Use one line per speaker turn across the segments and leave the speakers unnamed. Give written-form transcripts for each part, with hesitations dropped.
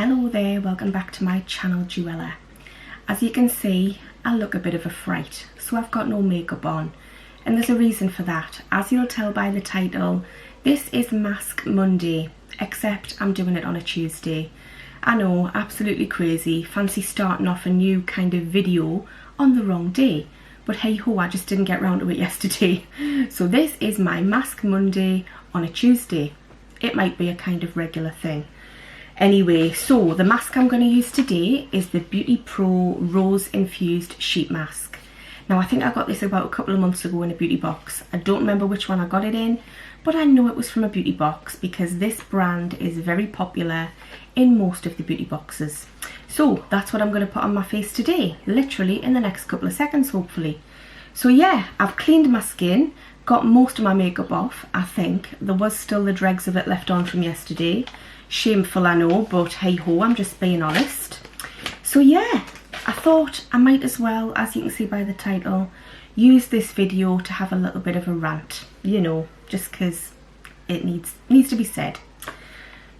Hello there, welcome back to my channel, Joella. As you can see, I look a bit of a fright, so I've got no makeup on. And there's a reason for that. As you'll tell by the title, this is Mask Monday, except I'm doing it on a Tuesday. I know, absolutely crazy, fancy starting off a new kind of video on the wrong day. But hey ho, I just didn't get round to it yesterday. So this is my Mask Monday on a Tuesday. It might be a kind of regular thing. Anyway, so the mask I'm going to use today is the Beauty Pro Rose Infused Sheet Mask. Now I think I got this about a couple of months ago in a beauty box. I don't remember which one I got it in, but I know it was from a beauty box because this brand is very popular in most of the beauty boxes. So that's what I'm going to put on my face today, literally in the next couple of seconds hopefully. So yeah, I've cleaned my skin, got most of my makeup off, I think. There was still the dregs of it left on from yesterday. Shameful, I know, but hey ho, I'm just being honest. So yeah, I thought I might as well, as you can see by the title, use this video to have a little bit of a rant, you know, just because it needs to be said.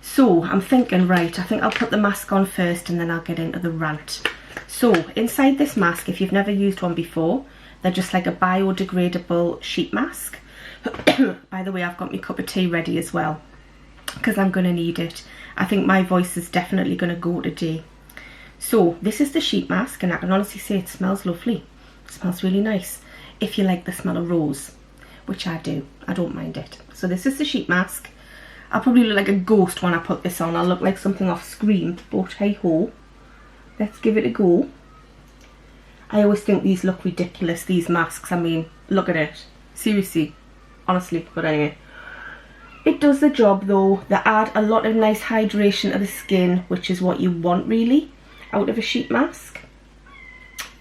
So I'm thinking, right, I think I'll put the mask on first and then I'll get into the rant. So inside this mask, if you've never used one before, they're just like a biodegradable sheet mask. By the way, I've got my cup of tea ready as well, because I'm going to need it. I think my voice is definitely going to go today. So this is the sheet mask, and I can honestly say it smells lovely. It smells really nice if you like the smell of rose, which I do. I don't mind it. So this is the sheet mask. I'll probably look like a ghost when I put this on. I'll look like something off Scream, but hey ho, let's give it a go. I always think these look ridiculous, these masks. I mean, look at it. Seriously, honestly, but anyway. It does the job though. They add a lot of nice hydration to the skin, which is what you want really out of a sheet mask.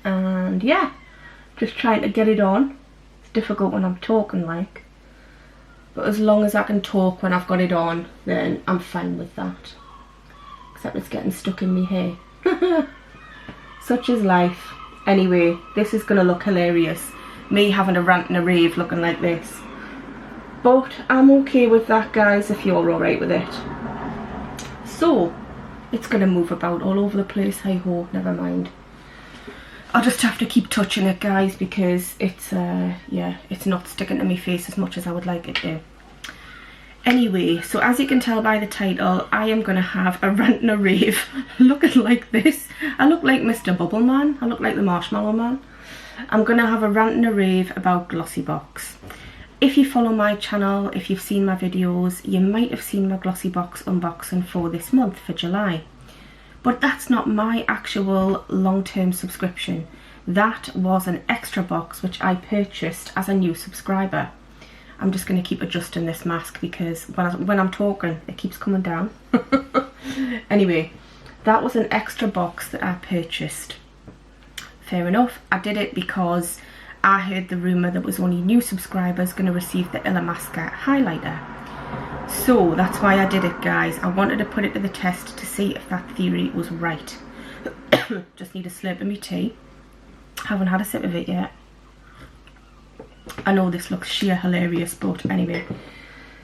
And yeah, just trying to get it on. It's difficult when I'm talking like, but as long as I can talk when I've got it on, then I'm fine with that. Except it's getting stuck in my hair. Such is life. Anyway, this is gonna look hilarious, me having a rant and a rave looking like this. But I'm okay with that, guys, if you're alright with it. So, it's going to move about all over the place, hey ho, never mind. I'll just have to keep touching it, guys, because it's, yeah, it's not sticking to my face as much as I would like it to. Anyway, so as you can tell by the title, I am going to have a rant and a rave looking like this. I look like Mr. Bubble Man. I look like the Marshmallow Man. I'm going to have a rant and a rave about Glossybox. If you follow my channel, if you've seen my videos, you might have seen my Glossybox unboxing for this month, for July. But that's not my actual long-term subscription. That was an extra box which I purchased as a new subscriber. I'm just going to keep adjusting this mask because when I'm talking, it keeps coming down. Anyway, that was an extra box that I purchased. Fair enough, I did it because I heard the rumour that was only new subscribers going to receive the Glossybox Highlighter. So that's why I did it, guys. I wanted to put it to the test to see if that theory was right. Just need a slurp of my tea. Haven't had a sip of it yet. I know this looks sheer hilarious, but anyway.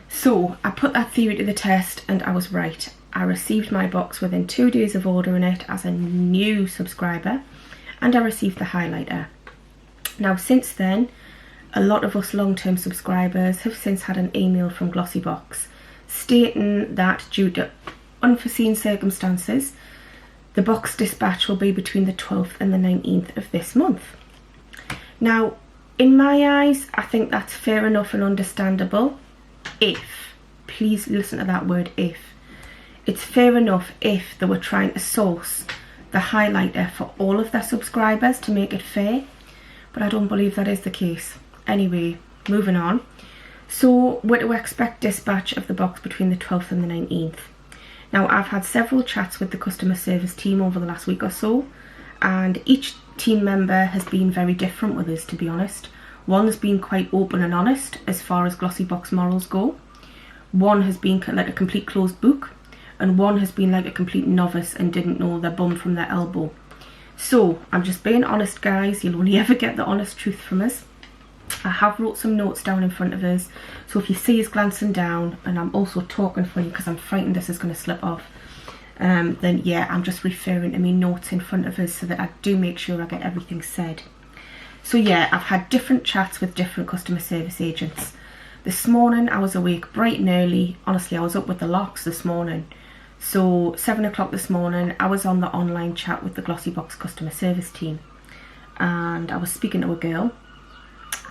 So I put that theory to the test and I was right. I received my box within 2 days of ordering it as a new subscriber, and I received the highlighter. Now since then, a lot of us long-term subscribers have since had an email from Glossybox stating that due to unforeseen circumstances, the box dispatch will be between the 12th and the 19th of this month. Now, in my eyes, I think that's fair enough and understandable if, please listen to that word if, it's fair enough if they were trying to source the highlighter for all of their subscribers to make it fair. But I don't believe that is the case. Anyway, moving on. So we're to expect dispatch of the box between the 12th and the 19th. Now I've had several chats with the customer service team over the last week or so, and each team member has been very different with us, to be honest. One has been quite open and honest as far as Glossybox morals go. One has been like a complete closed book, and one has been like a complete novice and didn't know their bum from their elbow. So I'm just being honest, guys. You'll only ever get the honest truth from us. I have wrote some notes down in front of us, so if you see us glancing down, and I'm also talking funny because I'm frightened this is going to slip off, then yeah, I'm just referring to my notes in front of us so that I do make sure I get everything said. So yeah, I've had different chats with different customer service agents. This morning I was awake bright and early. Honestly, I was up with the larks this morning. So 7 o'clock this morning, I was on the online chat with the Glossybox customer service team. And I was speaking to a girl,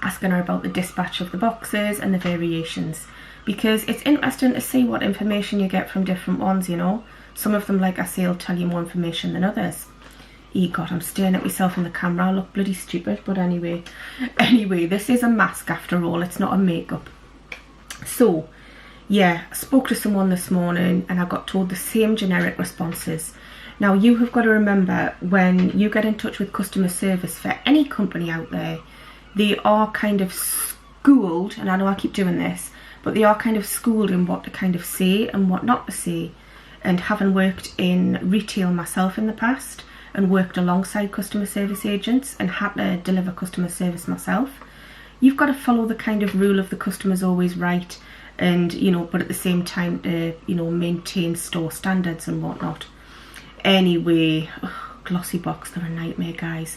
asking her about the dispatch of the boxes and the variations. Because it's interesting to see what information you get from different ones, you know. Some of them, like I say, will tell you more information than others. God, I'm staring at myself in the camera. I look bloody stupid, but anyway, this is a mask after all. It's not a makeup. So, yeah, I spoke to someone this morning and I got told the same generic responses. Now, you have got to remember, when you get in touch with customer service for any company out there, they are kind of schooled, and I know I keep doing this, but they are kind of schooled in what to kind of say and what not to say. And having worked in retail myself in the past, and worked alongside customer service agents and had to deliver customer service myself, you've got to follow the kind of rule of the customer's always right, and, you know, but at the same time to, you know, maintain store standards and whatnot. Anyway, Glossybox, they're a nightmare, guys.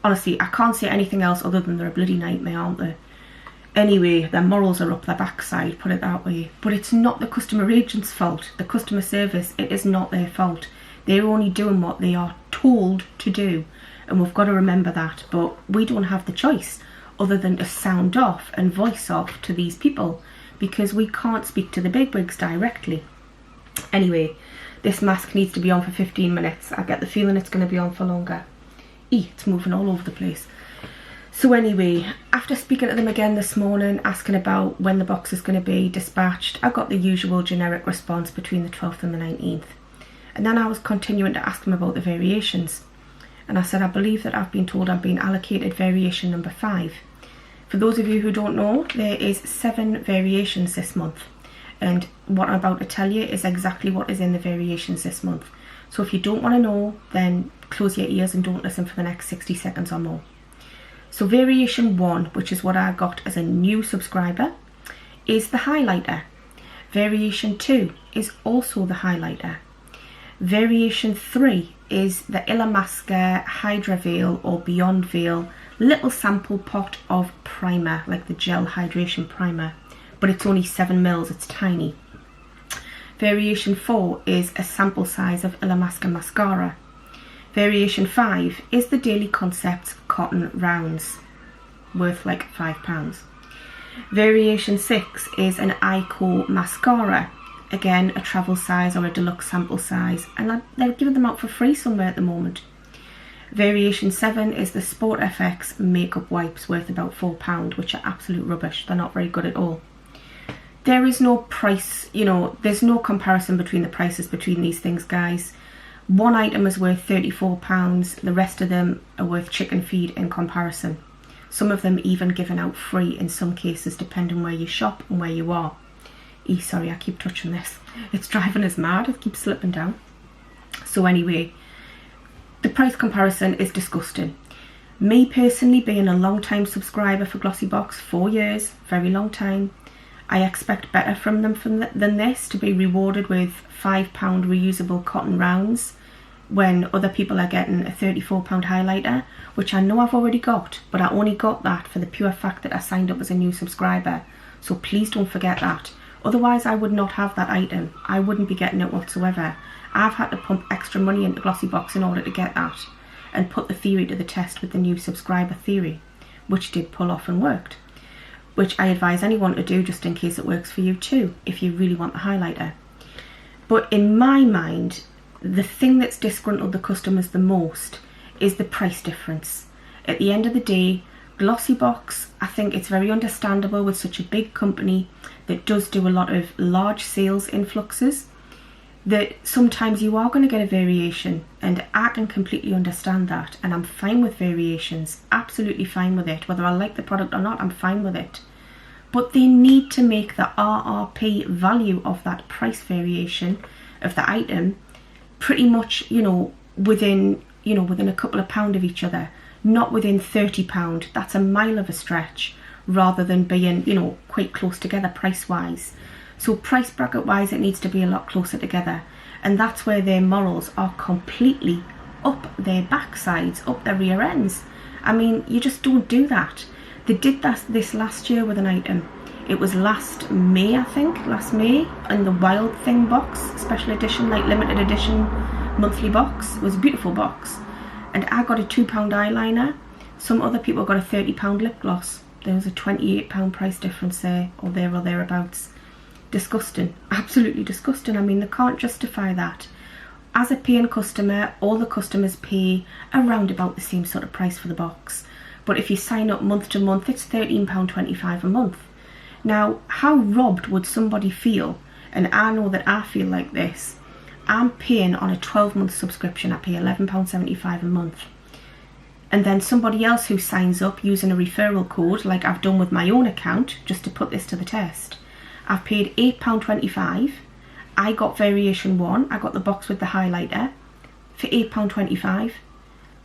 Honestly, I can't say anything else other than they're a bloody nightmare, aren't they? Anyway, their morals are up their backside, put it that way. But it's not the customer agent's fault. The customer service, it is not their fault. They're only doing what they are told to do, and we've got to remember that. But we don't have the choice other than to sound off and voice off to these people, because we can't speak to the bigwigs directly. Anyway, this mask needs to be on for 15 minutes. I get the feeling it's going to be on for longer. It's moving all over the place. So anyway, after speaking to them again this morning, asking about when the box is going to be dispatched, I got the usual generic response between the 12th and the 19th. And then I was continuing to ask them about the variations. And I said, I believe that I've been told I've been allocated variation number 5. For those of you who don't know, there is 7 variations this month. And what I'm about to tell you is exactly what is in the variations this month. So if you don't want to know, then close your ears and don't listen for the next 60 seconds or more. So variation 1, which is what I got as a new subscriber, is the highlighter. Variation 2 is also the highlighter. Variation 3 is the Illamasqua Hydra Veil or Beyond Veil little sample pot of primer, like the gel hydration primer, but it's only 7ml, it's tiny. Variation 4 is a sample size of Illamasqua mascara. Variation 5 is the Daily Concepts cotton rounds, worth like £5. Variation 6 is an Ico mascara, again a travel size or a deluxe sample size, and they're giving them out for free somewhere at the moment. Variation 7 is the Sport FX makeup wipes, worth about £4, which are absolute rubbish. They're not very good at all. There is no price, you know, there's no comparison between the prices between these things, guys. One item is worth £34, the rest of them are worth chicken feed in comparison. Some of them even given out free in some cases, depending where you shop and where you are. Sorry, I keep touching this. It's driving us mad, it keeps slipping down. So anyway, the price comparison is disgusting. Me personally, being a long time subscriber for Glossybox, 4 years, very long time, I expect better from them than this, to be rewarded with £5 reusable cotton rounds when other people are getting a £34 highlighter, which I know I've already got, but I only got that for the pure fact that I signed up as a new subscriber. So please don't forget that. Otherwise I would not have that item. I wouldn't be getting it whatsoever. I've had to pump extra money into Glossybox in order to get that, and put the theory to the test with the new subscriber theory, which did pull off and worked. Which I advise anyone to do, just in case it works for you too, if you really want the highlighter. But in my mind, the thing that's disgruntled the customers the most is the price difference. At the end of the day, Glossybox, I think it's very understandable with such a big company that does do a lot of large sales influxes, that sometimes you are going to get a variation, and I can completely understand that, and I'm fine with variations, absolutely fine with it. Whether I like the product or not, I'm fine with it. But they need to make the RRP value of that price variation of the item pretty much, within a couple of pound of each other, not within £30. That's a mile of a stretch, rather than being, quite close together price-wise. So price bracket wise, it needs to be a lot closer together. and that's where their morals are completely up their backsides, up their rear ends. I mean, you just don't do that. They did this last year with an item. It was last May, I think, last May, in the Wild Thing box, special edition, like limited edition monthly box. It was a beautiful box. And I got a £2 eyeliner. Some other people got a £30 lip gloss. There was a £28 price difference there, or thereabouts. Disgusting, absolutely disgusting. I mean, they can't justify that. As a paying customer, all the customers pay around about the same sort of price for the box. But if you sign up month to month, it's £13.25 a month. Now, how robbed would somebody feel? And I know that I feel like this. I'm paying on a 12-month subscription, I pay £11.75 a month. And then somebody else who signs up using a referral code, like I've done with my own account, just to put this to the test, I've paid £8.25. I got variation 1, I got the box with the highlighter for £8.25.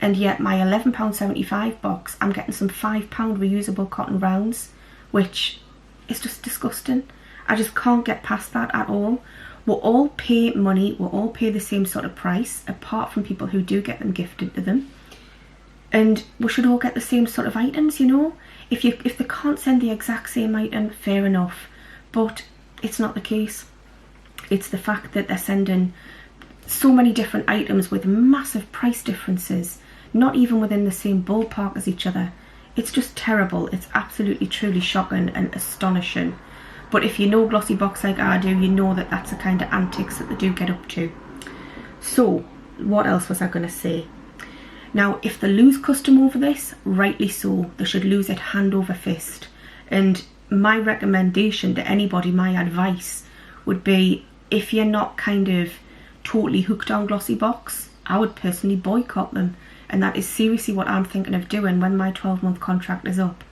And yet my £11.75 box, I'm getting some £5 reusable cotton rounds, which is just disgusting. I just can't get past that at all. We'll all pay money, we'll all pay the same sort of price, apart from people who do get them gifted to them. And we should all get the same sort of items, you know. If they can't send the exact same item, fair enough. But it's not the case. It's the fact that they're sending so many different items with massive price differences, not even within the same ballpark as each other. It's just terrible. It's absolutely, truly shocking and astonishing. But if you know Glossybox like I do, you know that that's the kind of antics that they do get up to. So, what else was I going to say? Now, if they lose custom over this, rightly so. They should lose it hand over fist. And my recommendation to anybody, my advice, would be, if you're not kind of totally hooked on Glossybox, I would personally boycott them. And that is seriously what I'm thinking of doing when my 12-month contract is up.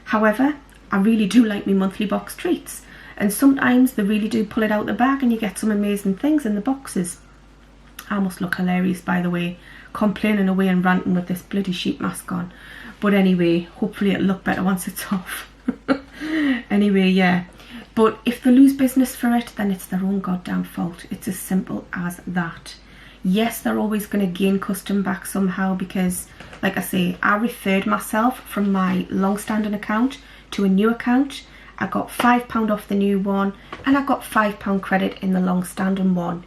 However, I really do like my monthly box treats. And sometimes they really do pull it out the bag and you get some amazing things in the boxes. I must look hilarious, by the way, complaining away and ranting with this bloody sheep mask on. But anyway, hopefully it'll look better once it's off. Anyway, yeah. But if they lose business for it, then it's their own goddamn fault. It's as simple as that. Yes, they're always going to gain custom back somehow because, like I say, I referred myself from my long-standing account to a new account. I got £5 off the new one and I got £5 credit in the long-standing one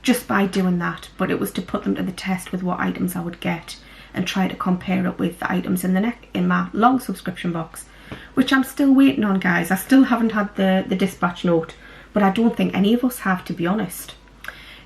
just by doing that. But it was to put them to the test with what items I would get and try to compare it with the items in my long subscription box, which I'm still waiting on, guys. I still haven't had the dispatch note, but I don't think any of us have, to be honest.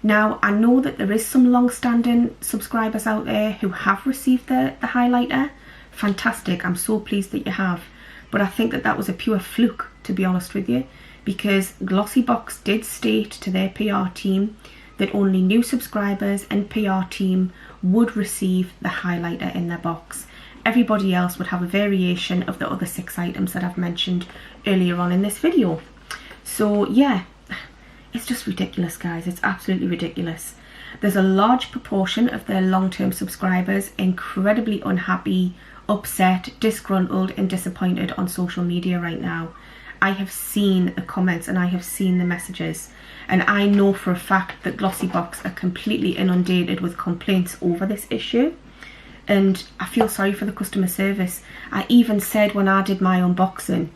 Now, I know that there is some long-standing subscribers out there who have received the highlighter. Fantastic, I'm so pleased that you have. But I think that was a pure fluke, to be honest with you, because Glossybox did state to their PR team that only new subscribers and PR team would receive the highlighter in their box. Everybody else would have a variation of the other 6 items that I've mentioned earlier on in this video. So yeah, it's just ridiculous, guys. It's absolutely ridiculous. There's a large proportion of their long-term subscribers incredibly unhappy, upset, disgruntled and disappointed on social media right now. I have seen the comments and I have seen the messages, and I know for a fact that Glossybox are completely inundated with complaints over this issue. And I feel sorry for the customer service. I even said when I did my unboxing,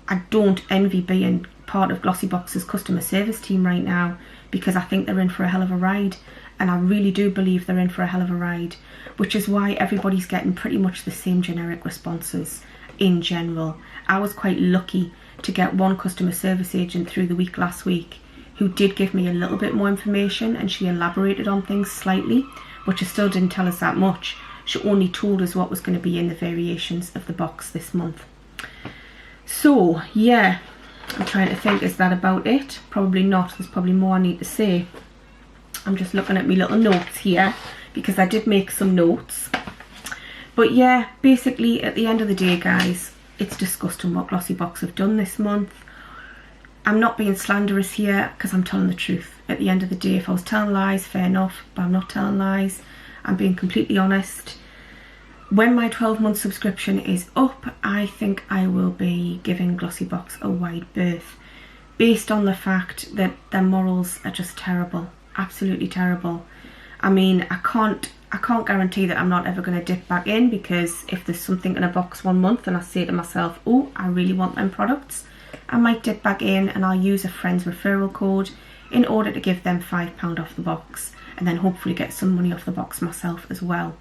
I don't envy being part of Glossybox's customer service team right now, because I think they're in for a hell of a ride. And I really do believe they're in for a hell of a ride, which is why everybody's getting pretty much the same generic responses in general. I was quite lucky to get one customer service agent through the week last week who did give me a little bit more information, and she elaborated on things slightly, but she still didn't tell us that much. She only told us what was going to be in the variations of the box this month. So yeah, I'm trying to think, is that about it? Probably not. There's probably more I need to say. I'm just looking at my little notes here because I did make some notes. But yeah, basically at the end of the day, guys, it's disgusting what Glossybox have done this month. I'm not being slanderous here because I'm telling the truth. At the end of the day, if I was telling lies, fair enough, but I'm not telling lies. I'm being completely honest. When my 12-month subscription is up, I think I will be giving Glossybox a wide berth, based on the fact that their morals are just terrible. absolutely terrible. I mean, I can't guarantee that I'm not ever going to dip back in, because if there's something in a box one month and I say to myself, oh, I really want them products, I might dip back in and I'll use a friend's referral code in order to give them £5 off the box, and then hopefully get some money off the box myself as well.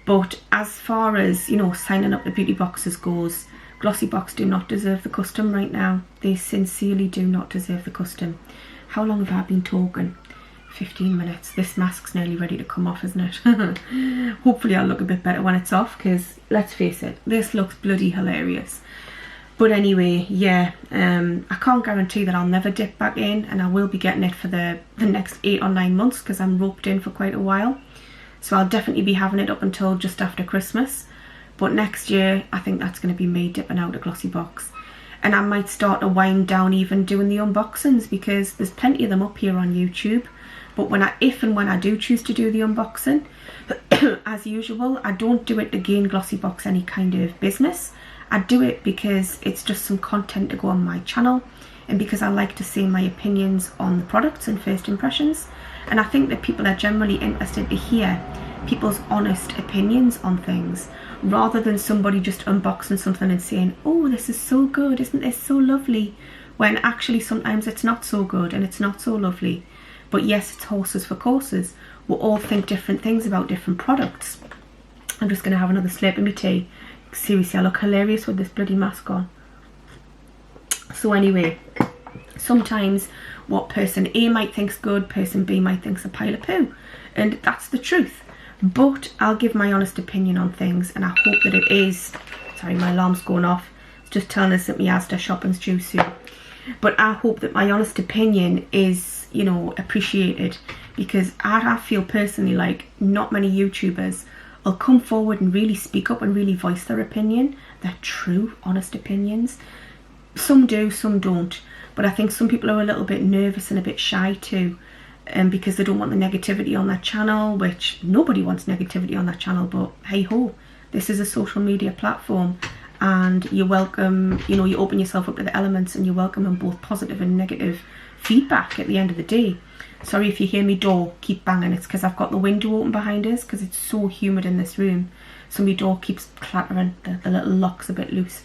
But as far as, you know, signing up to beauty boxes goes, Glossybox do not deserve the custom right now. They sincerely do not deserve the custom. How long have I been talking? 15 minutes. This mask's nearly ready to come off, isn't it? Hopefully I'll look a bit better when it's off, because let's face it, this looks bloody hilarious. But anyway, yeah, I can't guarantee that I'll never dip back in, and I will be getting it for the next 8 or 9 months, because I'm roped in for quite a while. So I'll definitely be having it up until just after Christmas. But next year, I think that's going to be me dipping out of Glossybox. And I might start to wind down even doing the unboxings, because there's plenty of them up here on YouTube. But if and when I do choose to do the unboxing, as usual, I don't do it to gain Glossybox any kind of business. I do it because it's just some content to go on my channel, and because I like to say my opinions on the products and first impressions. And I think that people are generally interested to hear people's honest opinions on things, rather than somebody just unboxing something and saying, oh, this is so good, isn't this so lovely, when actually sometimes it's not so good and it's not so lovely. But yes, it's horses for courses. We'll all think different things about different products. I'm just going to have another slurp of my tea. Seriously, I look hilarious with this bloody mask on. So anyway, sometimes what person A might think's good, person B might think's a pile of poo. And that's the truth. But I'll give my honest opinion on things, and I hope that it is... Sorry, my alarm's going off. It's just telling us that my Asda shopping's due soon. But I hope that my honest opinion is, you know, appreciated, because I feel personally like not many YouTubers will come forward and really speak up and really voice their opinion, their true, honest opinions. Some do, some don't. But I think some people are a little bit nervous and a bit shy too, because they don't want the negativity on their channel, which nobody wants negativity on their channel, but hey ho, this is a social media platform, and you're welcome, you know, you open yourself up to the elements, and you're welcome in both positive and negative feedback at the end of the day. Sorry if you hear me door keep banging, it's because I've got the window open behind us, because it's so humid in this room, so my door keeps clattering, the little lock's a bit loose.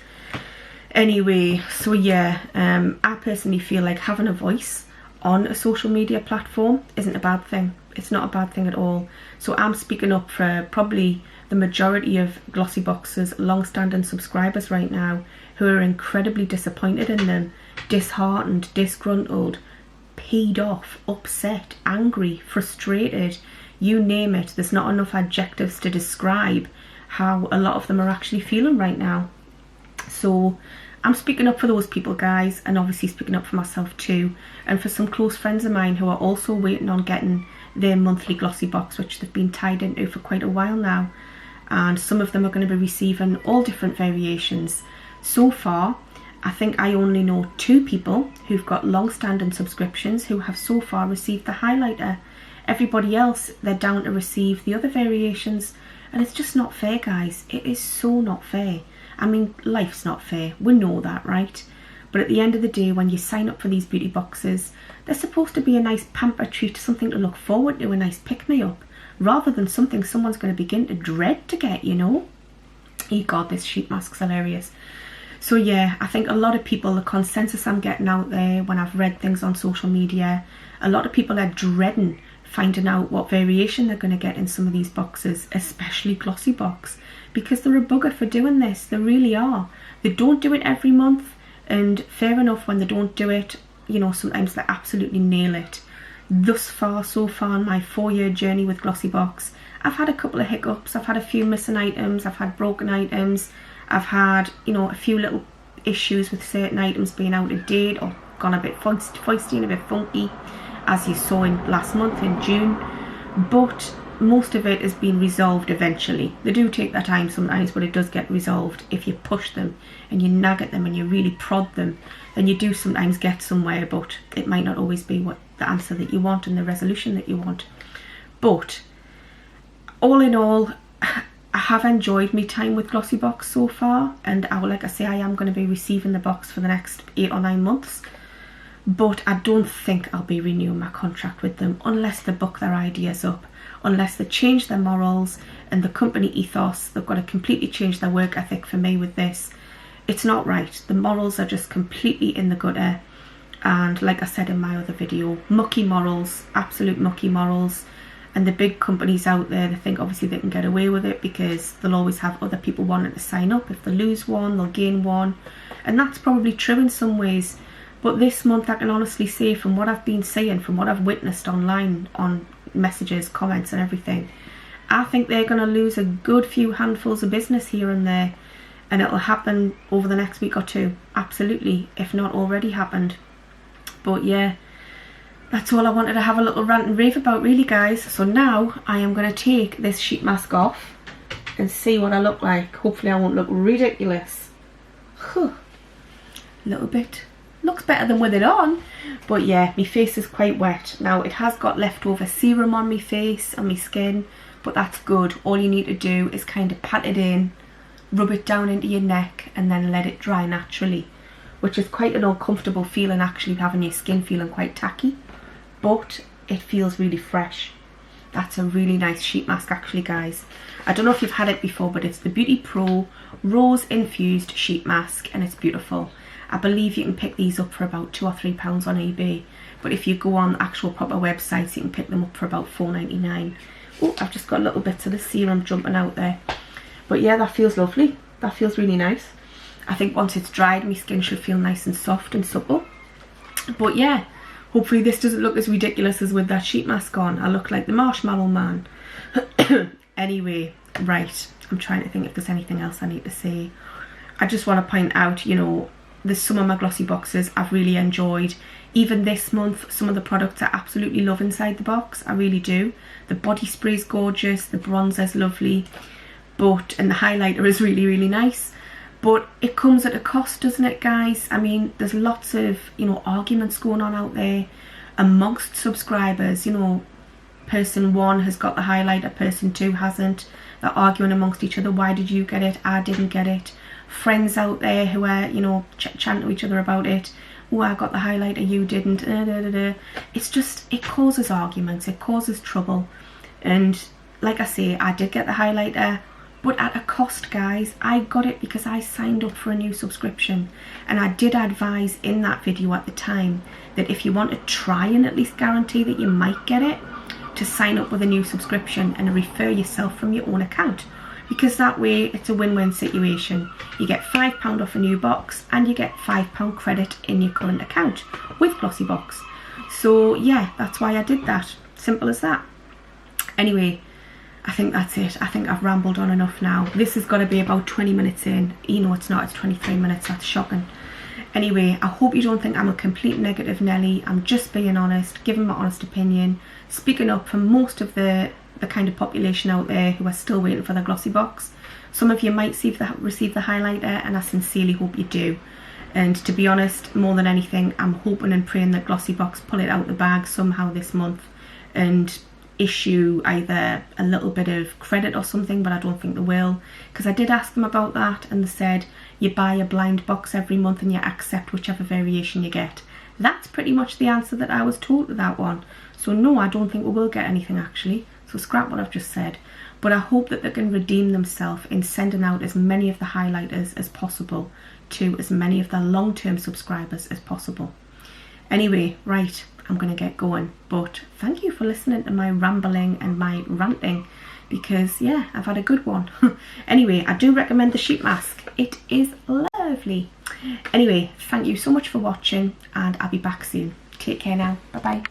Anyway, so yeah, I personally feel like having a voice on a social media platform isn't a bad thing. It's not a bad thing at all. So I'm speaking up for probably the majority of Glossybox's long-standing subscribers right now, who are incredibly disappointed in them, disheartened, disgruntled, peed off, upset, angry, frustrated, you name it. There's not enough adjectives to describe how a lot of them are actually feeling right now. So I'm speaking up for those people, guys, and obviously speaking up for myself too, and for some close friends of mine who are also waiting on getting their monthly Glossybox, which they've been tied into for quite a while now. And some of them are going to be receiving all different variations. So far, I think I only know 2 people who've got long-standing subscriptions who have so far received the highlighter. Everybody else, they're down to receive the other variations, and it's just not fair, guys. It is so not fair. I mean, life's not fair. We know that, right? But at the end of the day, when you sign up for these beauty boxes, they're supposed to be a nice pamper treat, something to look forward to, a nice pick-me-up, rather than something someone's going to begin to dread to get, you know? Oh God, this sheet mask's hilarious. So yeah, I think a lot of people, the consensus I'm getting out there when I've read things on social media, a lot of people are dreading finding out what variation they're going to get in some of these boxes, especially Glossybox, because they're a bugger for doing this. They really are. They don't do it every month, and fair enough, when they don't do it, you know, sometimes they absolutely nail it. Thus far, so far in my 4-year journey with Glossybox, I've had a couple of hiccups. I've had a few missing items, I've had broken items, I've had, you know, a few little issues with certain items being out of date or gone a bit feisty and a bit funky, as you saw in last month in June. But most of it has been resolved eventually. They do take their time sometimes, but it does get resolved. If you push them and you nag at them and you really prod them, then you do sometimes get somewhere, but it might not always be what the answer that you want and the resolution that you want. But all in all, I have enjoyed my time with Glossybox so far, and like I say, I am going to be receiving the box for the next 8 or 9 months. but I don't think I'll be renewing my contract with them unless they book their ideas up, unless they change their morals and the company ethos. They've got to completely change their work ethic for me with this. It's not right. The morals are just completely in the gutter, and like I said in my other video, mucky morals, absolute mucky morals. And the big companies out there, they think obviously they can get away with it because they'll always have other people wanting to sign up. If they lose one, they'll gain one, and that's probably true in some ways. But this month I can honestly say, from what I've been seeing, from what I've witnessed online on messages, comments and everything, I think they're going to lose a good few handfuls of business here and there, and it'll happen over the next week or two, absolutely, if not already happened. But yeah, that's all I wanted to have a little rant and rave about really, guys. So now I am going to take this sheet mask off and see what I look like. Hopefully I won't look ridiculous. A little bit. Looks better than with it on, but yeah, my face is quite wet. Now it has got leftover serum on my face and my skin, but that's good. All you need to do is kind of pat it in, rub it down into your neck and then let it dry naturally, which is quite an uncomfortable feeling, actually, having your skin feeling quite tacky, but it feels really fresh. That's a really nice sheet mask actually, guys. I don't know if you've had it before, but it's the Beauty Pro Rose Infused Sheet Mask and it's beautiful. I believe you can pick these up for about £2 or £3 on eBay, but if you go on actual proper websites you can pick them up for about £4.99. Oh, I've just got little bits of the serum jumping out there. But yeah, that feels lovely. That feels really nice. I think once it's dried, my skin should feel nice and soft and supple. But yeah, hopefully this doesn't look as ridiculous as with that sheet mask on. I look like the Marshmallow Man. Anyway, right, I'm trying to think if there's anything else I need to say. I just want to point out, you know, there's some of my glossy boxes I've really enjoyed. Even this month, some of the products I absolutely love inside the box. I really do. The body spray is gorgeous, the bronzer is lovely, and the highlighter is really, really nice. But it comes at a cost, doesn't it, guys? I mean, there's lots of, you know, arguments going on out there amongst subscribers. You know, person 1 has got the highlighter, person 2 hasn't. They're arguing amongst each other. Why did you get it? I didn't get it. Friends out there who are, you know, chatting to each other about it. Oh, I got the highlighter, you didn't. It's just, it causes arguments, it causes trouble. And like I say, I did get the highlighter, but at a cost, guys. I got it because I signed up for a new subscription, and I did advise in that video at the time that if you want to try and at least guarantee that you might get it, to sign up with a new subscription and refer yourself from your own account, because that way it's a win-win situation. You get £5 off a new box and you get £5 credit in your current account with Glossybox. So yeah, that's why I did that. Simple as that. Anyway, I think that's it. I think I've rambled on enough now. This has got to be about 20 minutes in. You know, it's not, it's 23 minutes. That's shocking. Anyway, I hope you don't think I'm a complete negative Nelly. I'm just being honest, giving my honest opinion, speaking up for most of the kind of population out there who are still waiting for the Glossybox. Some of you might receive the highlighter, and I sincerely hope you do. And to be honest, more than anything, I'm hoping and praying that Glossybox pull it out the bag somehow this month and issue either a little bit of credit or something, but I don't think they will, because I did ask them about that and they said you buy a blind box every month and you accept whichever variation you get. That's pretty much the answer that I was told with that one. So no, I don't think we will get anything actually. So scrap what I've just said. But I hope that they can redeem themselves in sending out as many of the highlighters as possible to as many of their long-term subscribers as possible. Anyway, right, I'm going to get going. But thank you for listening to my rambling and my ranting, because yeah, I've had a good one. Anyway, I do recommend the sheet mask. It is lovely. Anyway, thank you so much for watching, and I'll be back soon. Take care now. Bye bye.